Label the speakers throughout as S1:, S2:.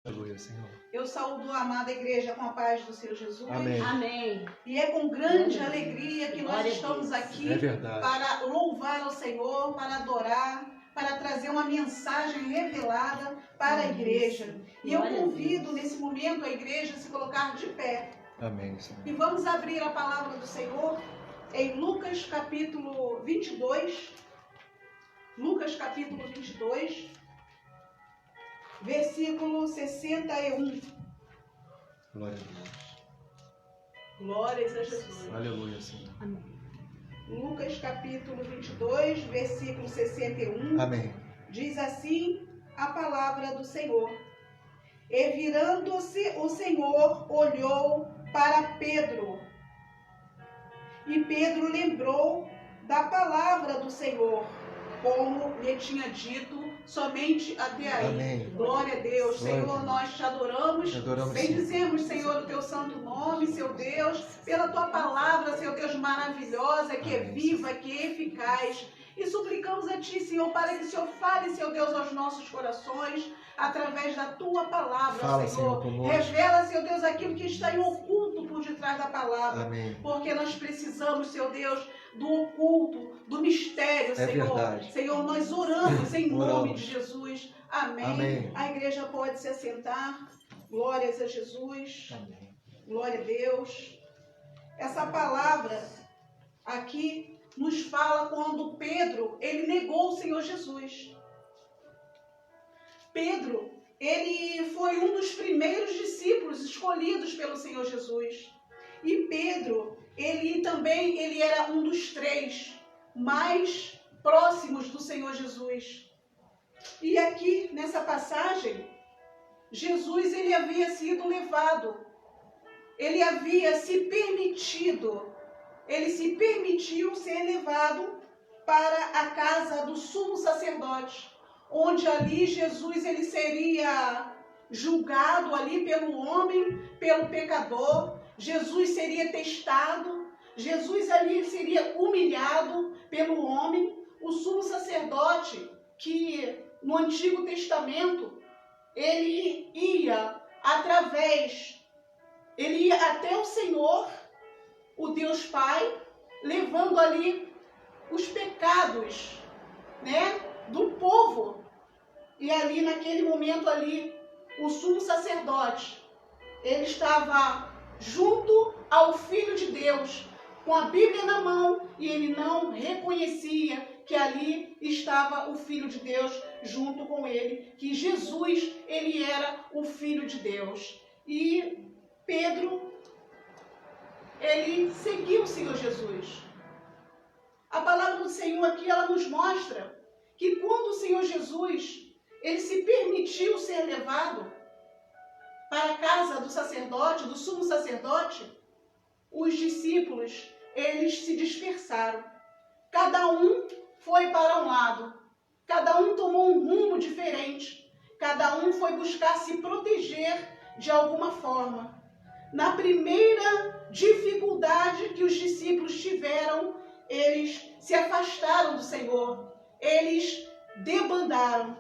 S1: Aleluia, Senhor.
S2: Eu saúdo a amada igreja com a paz do Senhor Jesus.
S1: Amém.
S3: Amém.
S2: E é com grande alegria que nós estamos aqui para louvar ao Senhor, para adorar, para trazer uma mensagem revelada para a igreja. E eu convido nesse momento a igreja a se colocar de pé.
S1: Amém, Senhor.
S2: E vamos abrir a palavra do Senhor em Lucas capítulo 22. Lucas capítulo 22, versículo 61.
S1: Glória a Deus.
S2: Glórias a Jesus.
S1: Aleluia, Senhor.
S3: Amém.
S2: Lucas capítulo 22, versículo 61.
S1: Amém.
S2: Diz assim a palavra do Senhor. E virando-se o Senhor, olhou para Pedro. E Pedro lembrou da palavra do Senhor, como lhe tinha dito somente até aí.
S1: Amém.
S2: Glória a Deus.
S1: Glória
S2: Senhor,
S1: a Deus.
S2: nós te adoramos. Bendizemos, Senhor, o teu santo nome, seu Deus, pela tua palavra, seu Deus, maravilhosa, que é viva, que é eficaz. E suplicamos a ti, Senhor, para que o Senhor fale, seu Deus, aos nossos corações, através da tua palavra,
S1: Fala,
S2: Senhor.
S1: conosco.
S2: Revela, seu Deus, aquilo que está em oculto por detrás da palavra.
S1: Amém.
S2: Porque nós precisamos, seu Deus, do oculto, do mistério, Senhor.
S1: Verdade.
S2: Senhor, nós oramos em nome
S1: Oramos.
S2: de Jesus. Amém.
S1: Amém.
S2: A igreja pode se assentar. Glórias a Jesus.
S1: Amém.
S2: Glória a Deus. Essa palavra aqui nos fala quando Pedro, ele negou o Senhor Jesus. Pedro, ele foi um dos primeiros discípulos escolhidos pelo Senhor Jesus. E Pedro, ele era um dos 3 mais próximos do Senhor Jesus. E aqui, nessa passagem, Jesus, ele havia sido levado. Ele havia se permitido, ele se permitiu ser levado para a casa do sumo sacerdote, onde ali Jesus, ele seria julgado ali pelo homem, pelo pecador. Jesus seria testado, Jesus ali seria humilhado pelo homem. O sumo sacerdote, que no Antigo Testamento, ele ia até o Senhor, o Deus Pai, levando ali os pecados, do povo. E ali, naquele momento ali, o sumo sacerdote, ele estava junto ao Filho de Deus, com a Bíblia na mão, e ele não reconhecia que ali estava o Filho de Deus junto com ele, que Jesus, ele era o Filho de Deus. E Pedro, ele seguiu o Senhor Jesus. A palavra do Senhor aqui, ela nos mostra que quando o Senhor Jesus, ele se permitiu ser levado para a casa do sacerdote, do sumo sacerdote, os discípulos, eles se dispersaram. Cada um foi para um lado, cada um tomou um rumo diferente, cada um foi buscar se proteger de alguma forma. Na primeira dificuldade que os discípulos tiveram, eles se afastaram do Senhor, eles debandaram.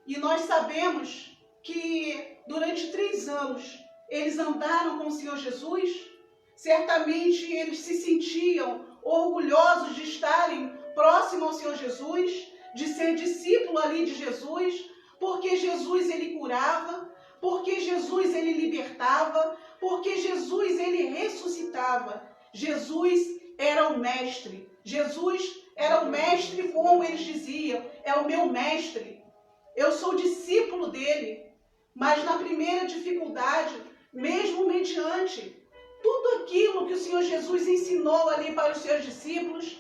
S2: E nós sabemos que durante 3 anos eles andaram com o Senhor Jesus. Certamente eles se sentiam orgulhosos de estarem próximos ao Senhor Jesus, de ser discípulo ali de Jesus, porque Jesus, ele curava, porque Jesus, ele libertava, porque Jesus, ele ressuscitava. Jesus era o mestre. Jesus era o mestre, como eles diziam, é o meu mestre. Eu sou discípulo dele. Mas na primeira dificuldade, mesmo mediante tudo aquilo que o Senhor Jesus ensinou ali para os seus discípulos,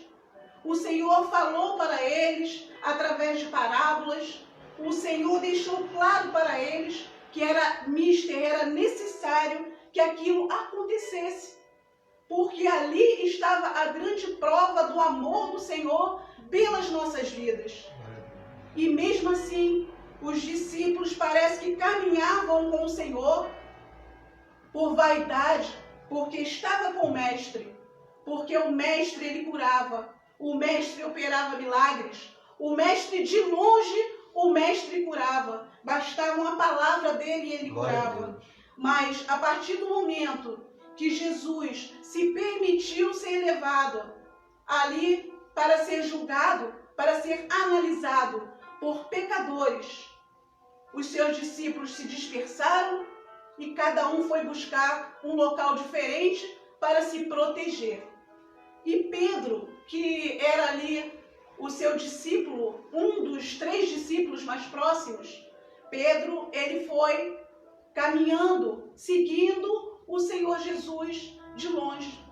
S2: o Senhor falou para eles através de parábolas. O Senhor deixou claro para eles que era necessário que aquilo acontecesse, porque ali estava a grande prova do amor do Senhor pelas nossas vidas. E mesmo assim, os discípulos parece que caminhavam com o Senhor por vaidade, porque estava com o mestre, porque o mestre, ele curava, o mestre operava milagres, o mestre de longe, o mestre curava, bastava uma palavra dele e ele
S1: Glória a
S2: curava.
S1: Deus.
S2: Mas a partir do momento que Jesus se permitiu ser levado ali para ser julgado, para ser analisado por pecadores, os seus discípulos se dispersaram e cada um foi buscar um local diferente para se proteger. E Pedro, que era ali o seu discípulo, um dos 3 discípulos mais próximos, Pedro, ele foi caminhando, seguindo o Senhor Jesus de longe.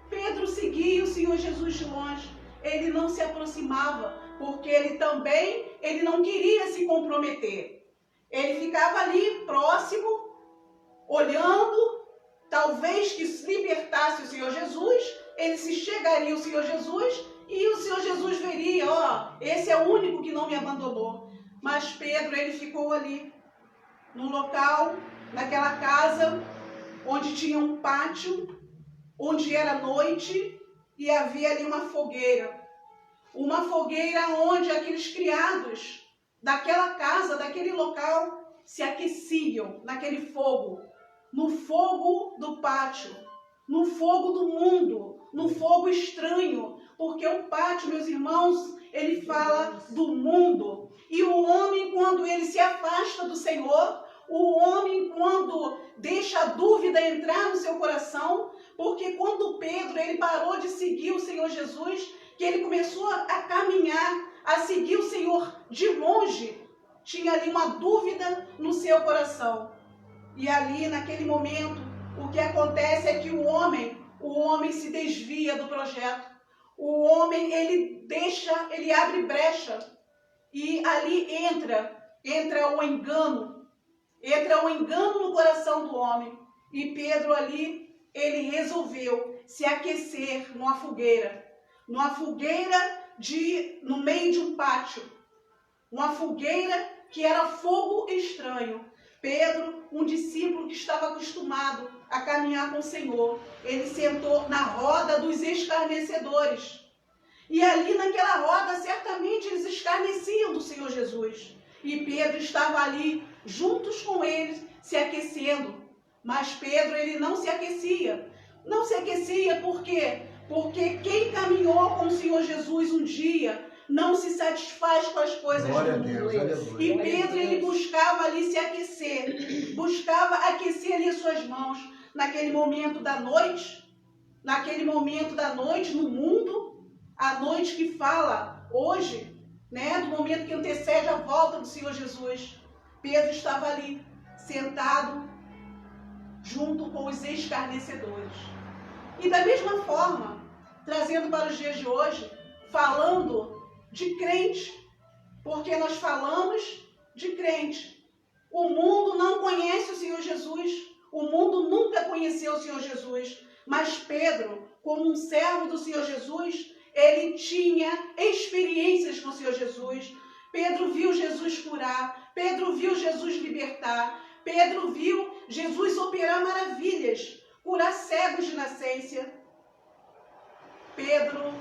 S2: Pedro seguia o Senhor Jesus de longe. Ele não se aproximava, porque ele não queria se comprometer. Ele ficava ali próximo, olhando, talvez que se libertasse o Senhor Jesus, ele se chegaria ao Senhor Jesus e o Senhor Jesus veria, esse é o único que não me abandonou. Mas Pedro, ele ficou ali, no local, naquela casa, onde tinha um pátio, onde era noite e havia ali uma fogueira. Uma fogueira onde aqueles criados daquela casa, daquele local, se aqueciam naquele fogo, no fogo do pátio, no fogo do mundo, no fogo estranho, porque o pátio, meus irmãos, ele fala do mundo. E o homem, quando ele se afasta do Senhor, o homem, quando deixa a dúvida entrar no seu coração, porque quando Pedro ele parou de seguir o Senhor Jesus, que ele começou a caminhar, a seguir o Senhor de longe, tinha ali uma dúvida no seu coração. E ali, naquele momento, o que acontece é que o homem se desvia do projeto. O homem, ele abre brecha. E ali entra o engano no coração do homem. E Pedro ali, ele resolveu se aquecer numa fogueira no meio de um pátio. Uma fogueira que era fogo estranho. Pedro, um discípulo que estava acostumado a caminhar com o Senhor, ele sentou na roda dos escarnecedores. E ali naquela roda, certamente eles escarneciam do Senhor Jesus. E Pedro estava ali, juntos com eles, se aquecendo. Mas Pedro, ele não se aquecia. Não se aquecia por quê? Porque quem caminhou com o Senhor Jesus um dia não se satisfaz com as coisas
S1: Glória
S2: do
S1: a Deus,
S2: mundo.
S1: aleluia.
S2: E Pedro, ele buscava ali se aquecer. Buscava aquecer ali as suas mãos. Naquele momento da noite, no mundo, a noite que fala hoje, né, do momento que antecede a volta do Senhor Jesus, Pedro estava ali, sentado, junto com os escarnecedores. E da mesma forma, trazendo para os dias de hoje, falando de crente, porque nós falamos de crente. O mundo não conhece o Senhor Jesus, o mundo nunca conheceu o Senhor Jesus, mas Pedro, como um servo do Senhor Jesus, ele tinha experiências com o Senhor Jesus. Pedro viu Jesus curar, Pedro viu Jesus libertar, Pedro viu Jesus operar maravilhas, curar cegos de nascença. Pedro,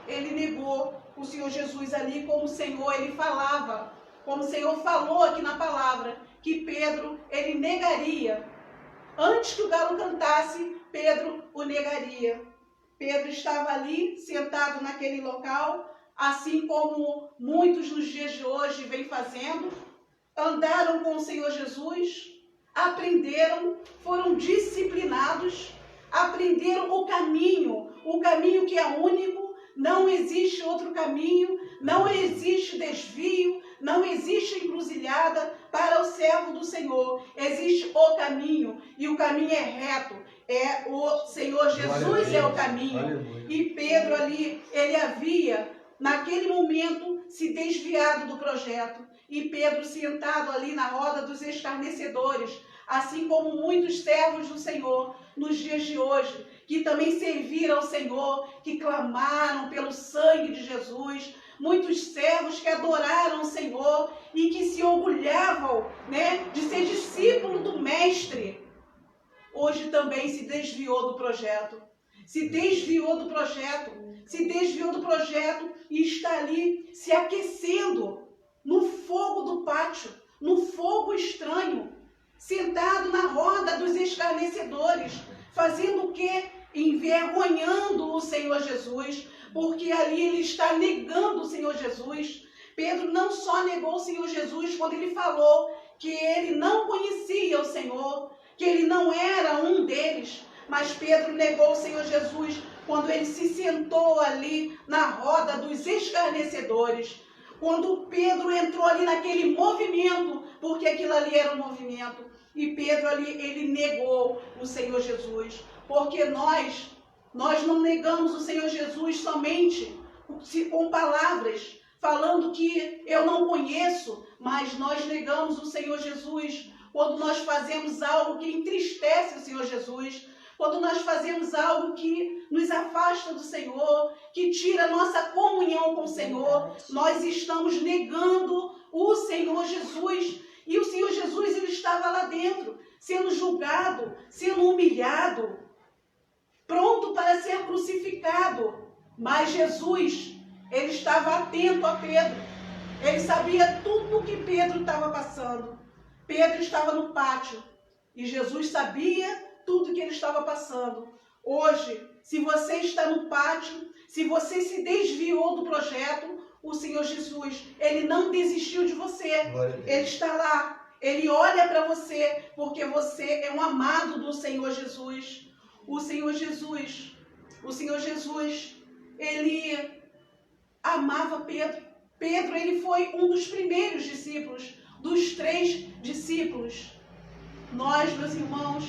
S2: ele negou o Senhor Jesus ali como o Senhor, ele falava, como o Senhor falou aqui na palavra, que Pedro, ele negaria. Antes que o galo cantasse, Pedro o negaria. Pedro estava ali, sentado naquele local, assim como muitos nos dias de hoje vêm fazendo, andaram com o Senhor Jesus, aprenderam, foram disciplinados, aprenderam o caminho que é único, não existe outro caminho, não existe desvio, não existe encruzilhada para o servo do Senhor. Existe o caminho, e o caminho é reto, é o Senhor Jesus é o caminho.
S1: Aleluia.
S2: E Pedro ali, ele havia, naquele momento, se desviado do projeto. E Pedro sentado ali na roda dos escarnecedores, assim como muitos servos do Senhor nos dias de hoje, que também serviram ao Senhor, que clamaram pelo sangue de Jesus, muitos servos que adoraram o Senhor e que se orgulhavam, né, de ser discípulo do Mestre, hoje também se desviou do projeto. Se desviou do projeto e está ali se aquecendo no fogo do pátio, no fogo estranho, sentado na roda dos escarnecedores, fazendo o quê? Envergonhando o Senhor Jesus, porque ali ele está negando o Senhor Jesus. Pedro não só negou o Senhor Jesus quando ele falou que ele não conhecia o Senhor, que ele não era um deles, mas Pedro negou o Senhor Jesus quando ele se sentou ali na roda dos escarnecedores. Quando Pedro entrou ali naquele movimento, porque aquilo ali era um movimento, e Pedro ali, ele negou o Senhor Jesus, porque nós não negamos o Senhor Jesus somente com palavras, falando que eu não conheço, mas nós negamos o Senhor Jesus quando nós fazemos algo que entristece o Senhor Jesus, quando nós fazemos algo que nos afasta do Senhor, que tira a nossa comunhão com o Senhor, nós estamos negando o Senhor Jesus. E o Senhor Jesus, ele estava lá dentro, sendo julgado, sendo humilhado, pronto para ser crucificado. Mas Jesus, ele estava atento a Pedro. Ele sabia tudo o que Pedro estava passando. Pedro estava no pátio e Jesus sabia tudo que ele estava passando. Hoje, se você está no pátio, se você se desviou do projeto, o Senhor Jesus, ele não desistiu de você. Ele está lá. Ele olha para você porque você é um amado do Senhor Jesus. O Senhor Jesus, ele amava Pedro. Pedro, ele foi um dos primeiros discípulos, dos 3 discípulos. Nós, meus irmãos,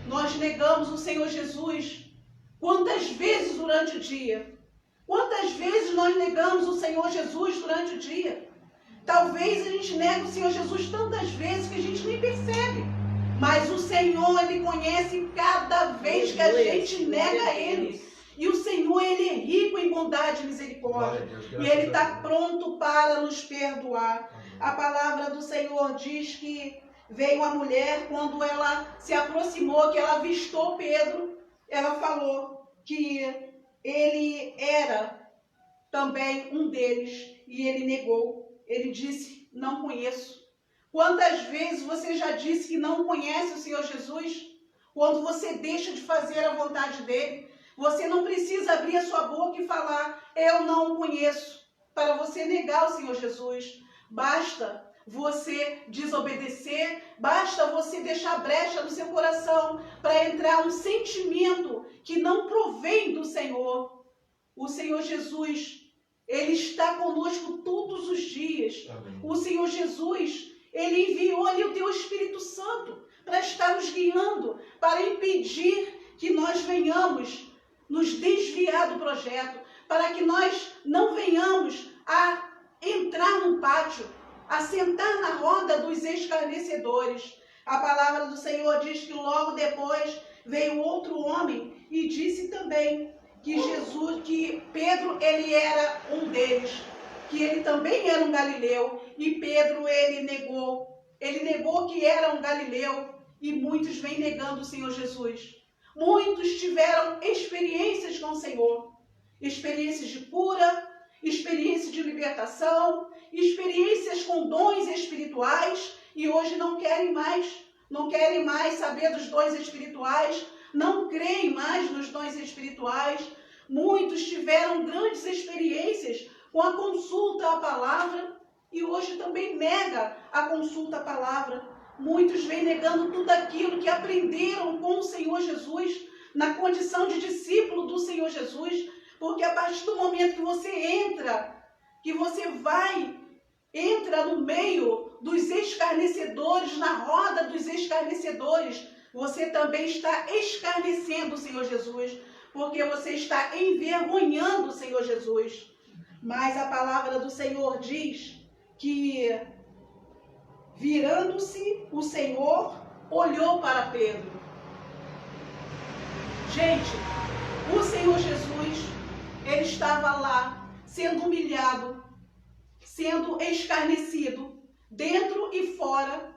S2: nós negamos o Senhor Jesus. Quantas vezes durante o dia? Quantas vezes nós negamos o Senhor Jesus durante o dia? Talvez a gente negue o Senhor Jesus tantas vezes que a gente nem percebe. Mas o Senhor, ele conhece cada vez que a gente nega Ele. E o Senhor, ele é rico em bondade e misericórdia. E ele está pronto para nos perdoar. A palavra do Senhor diz que veio a mulher, quando ela se aproximou, que ela avistou Pedro, ela falou que ele era também um deles. E ele negou. Ele disse, não conheço. Quantas vezes você já disse que não conhece o Senhor Jesus? Quando você deixa de fazer a vontade dele, você não precisa abrir a sua boca e falar, eu não o conheço, para você negar o Senhor Jesus. Basta você desobedecer, basta você deixar brecha no seu coração para entrar um sentimento que não provém do Senhor. O Senhor Jesus, ele está conosco todos os dias. Amém. O Senhor Jesus, ele enviou ali o teu Espírito Santo para estar nos guiando, para impedir que nós venhamos nos desviar do projeto, para que nós não venhamos a entrar no pátio, a sentar na roda dos escarnecedores. A palavra do Senhor diz que logo depois veio outro homem e disse também que Pedro, ele era um deles, que ele também era um galileu, e Pedro, ele negou que era um galileu, e muitos vêm negando o Senhor Jesus. Muitos tiveram experiências com o Senhor, experiências de cura, experiências de libertação, experiências com dons espirituais, e hoje não querem mais saber dos dons espirituais, não creem mais nos dons espirituais. Muitos tiveram grandes experiências com a consulta à palavra e hoje também nega a consulta à palavra. Muitos vêm negando tudo aquilo que aprenderam com o Senhor Jesus, na condição de discípulo do Senhor Jesus, porque a partir do momento que você entra no meio dos escarnecedores, na roda dos escarnecedores, você também está escarnecendo o Senhor Jesus, porque você está envergonhando o Senhor Jesus. Mas a palavra do Senhor diz que, virando-se, o Senhor olhou para Pedro. Gente, o Senhor Jesus, ele estava lá, sendo humilhado, sendo escarnecido, dentro e fora.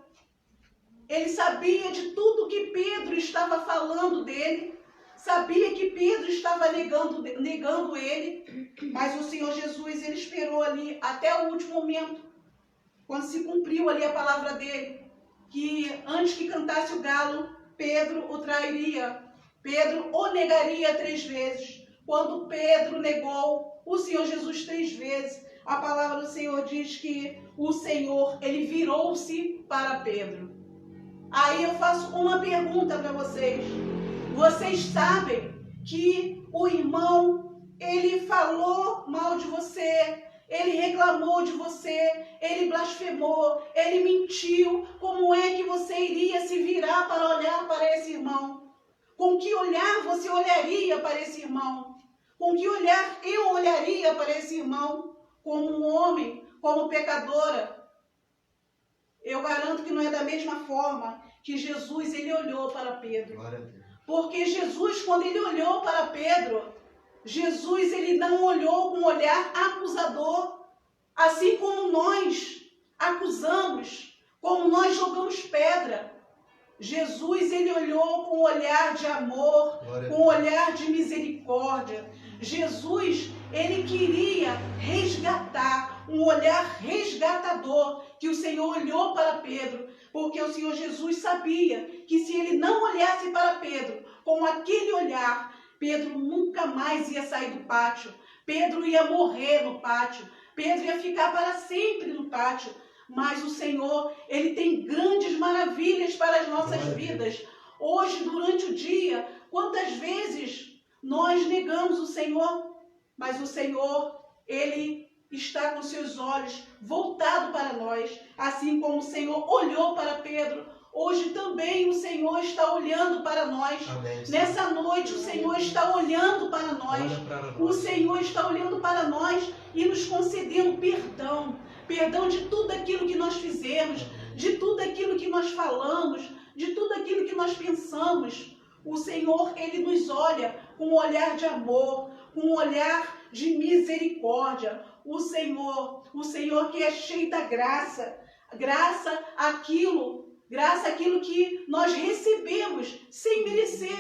S2: Ele sabia de tudo que Pedro estava falando dele, sabia que Pedro estava negando ele, mas o Senhor Jesus, ele esperou ali até o último momento, quando se cumpriu ali a palavra dele, que antes que cantasse o galo, Pedro o trairia, Pedro o negaria 3 vezes. Quando Pedro negou o Senhor Jesus 3 vezes, a palavra do Senhor diz que o Senhor, ele virou-se para Pedro. Aí eu faço uma pergunta para vocês. Vocês sabem que o irmão, ele falou mal de você, ele reclamou de você, ele blasfemou, ele mentiu. Como é que você iria se virar para olhar para esse irmão? Com que olhar você olharia para esse irmão? Com que olhar eu olharia para esse irmão? Como um homem, como pecadora? Eu garanto que não é da mesma forma que Jesus, ele olhou para Pedro.
S1: Glória a Deus.
S2: Porque Jesus, quando ele olhou para Pedro, Jesus, ele não olhou com um olhar acusador, assim como nós acusamos, como nós jogamos pedra. Jesus, ele olhou com um olhar de amor, com um olhar de misericórdia. Jesus, ele queria resgatar, um olhar resgatador, que o Senhor olhou para Pedro, porque o Senhor Jesus sabia que se ele não olhasse para Pedro com aquele olhar, Pedro nunca mais ia sair do pátio. Pedro ia morrer no pátio. Pedro ia ficar para sempre no pátio. Mas o Senhor, ele tem grandes maravilhas para as nossas vidas. Hoje, durante o dia, quantas vezes nós negamos o Senhor, mas o Senhor, ele está com seus olhos voltados para nós, assim como o Senhor olhou para Pedro. Hoje também o Senhor está olhando para nós.
S1: Amém.
S2: Nessa noite o Senhor está olhando para nós. O Senhor está olhando para nós e nos concedendo perdão. Perdão de tudo aquilo que nós fizemos, de tudo aquilo que nós falamos, de tudo aquilo que nós pensamos. O Senhor, ele nos olha com um olhar de amor, com um olhar de misericórdia. O Senhor que é cheio da graça, graça aquilo que nós recebemos sem merecer.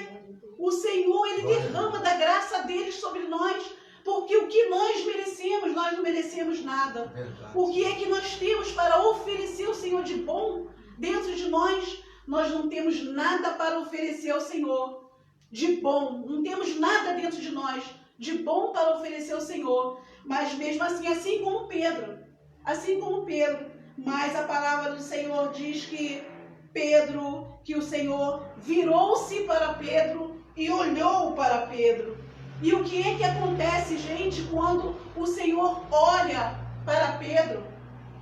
S2: O Senhor, ele derrama da graça dele sobre nós, porque o que nós merecemos, nós não merecemos nada.
S1: Verdade.
S2: O que é que nós temos para oferecer ao Senhor de bom dentro de nós? Nós não temos nada para oferecer ao Senhor de bom. Não temos nada dentro de nós de bom para oferecer ao Senhor. Mas mesmo assim, assim como Pedro, mas a palavra do Senhor diz que o Senhor virou-se para Pedro e olhou para Pedro. E o que é que acontece, gente, quando o Senhor olha para Pedro?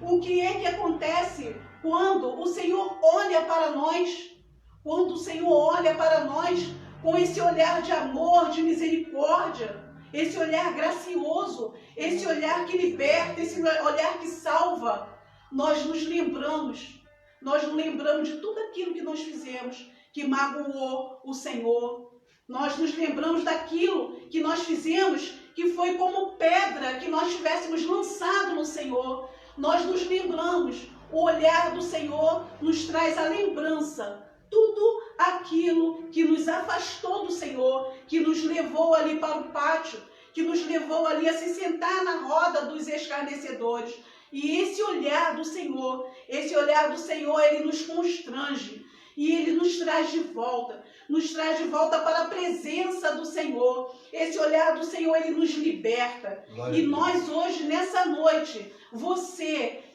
S2: O que é que acontece quando o Senhor olha para nós? Quando o Senhor olha para nós com esse olhar de amor, de misericórdia, esse olhar gracioso, esse olhar que liberta, esse olhar que salva, nós nos lembramos de tudo aquilo que nós fizemos, que magoou o Senhor. Nós nos lembramos daquilo que nós fizemos, que foi como pedra que nós tivéssemos lançado no Senhor. Nós nos lembramos, o olhar do Senhor nos traz a lembrança. Tudo aquilo que nos afastou do Senhor, que nos levou ali para o pátio, que nos levou ali a se sentar na roda dos escarnecedores. E esse olhar do Senhor, ele nos constrange e ele nos traz de volta para a presença do Senhor. Esse olhar do Senhor, ele nos liberta. E nós hoje, nessa noite,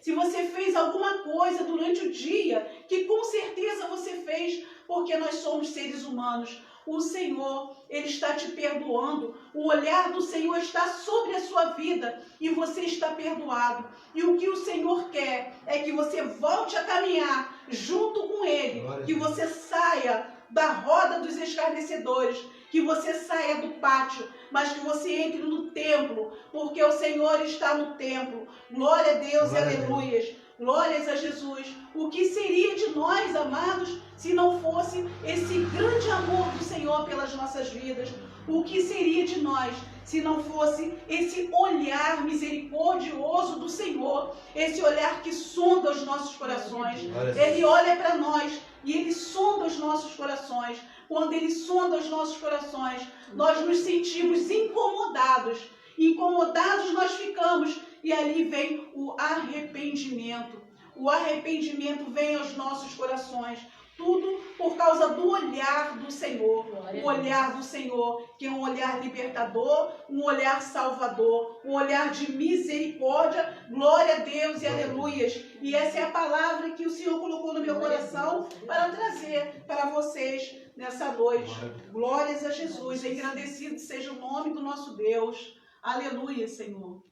S2: se você fez alguma coisa durante o dia, que com certeza você fez, porque nós somos seres humanos, o Senhor, ele está te perdoando. O olhar do Senhor está sobre a sua vida e você está perdoado. E o que o Senhor quer é que você volte a caminhar junto com ele, que você saia da roda dos escarnecedores, que você saia do pátio, mas que você entre no templo, porque o Senhor está no templo. Glória a Deus, aleluias. Glórias a Jesus. O que seria de nós, amados, se não fosse esse grande amor do Senhor pelas nossas vidas? O que seria de nós se não fosse esse olhar misericordioso do Senhor, esse olhar que sonda os nossos corações? Ele olha para nós e ele sonda os nossos corações. Quando ele sonda os nossos corações, nós nos sentimos incomodados. Incomodados nós ficamos, e ali vem o arrependimento. o arrependimento venha aos nossos corações. Tudo por causa do olhar do Senhor. O olhar do Senhor, que é um olhar libertador, um olhar salvador, um olhar de misericórdia. Glória a Deus e aleluias. E essa é a palavra que o Senhor colocou no meu coração para trazer para vocês nessa noite. Glórias a Jesus. Engrandecido seja o nome do nosso Deus. Aleluia, Senhor.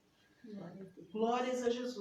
S2: Glórias a Jesus.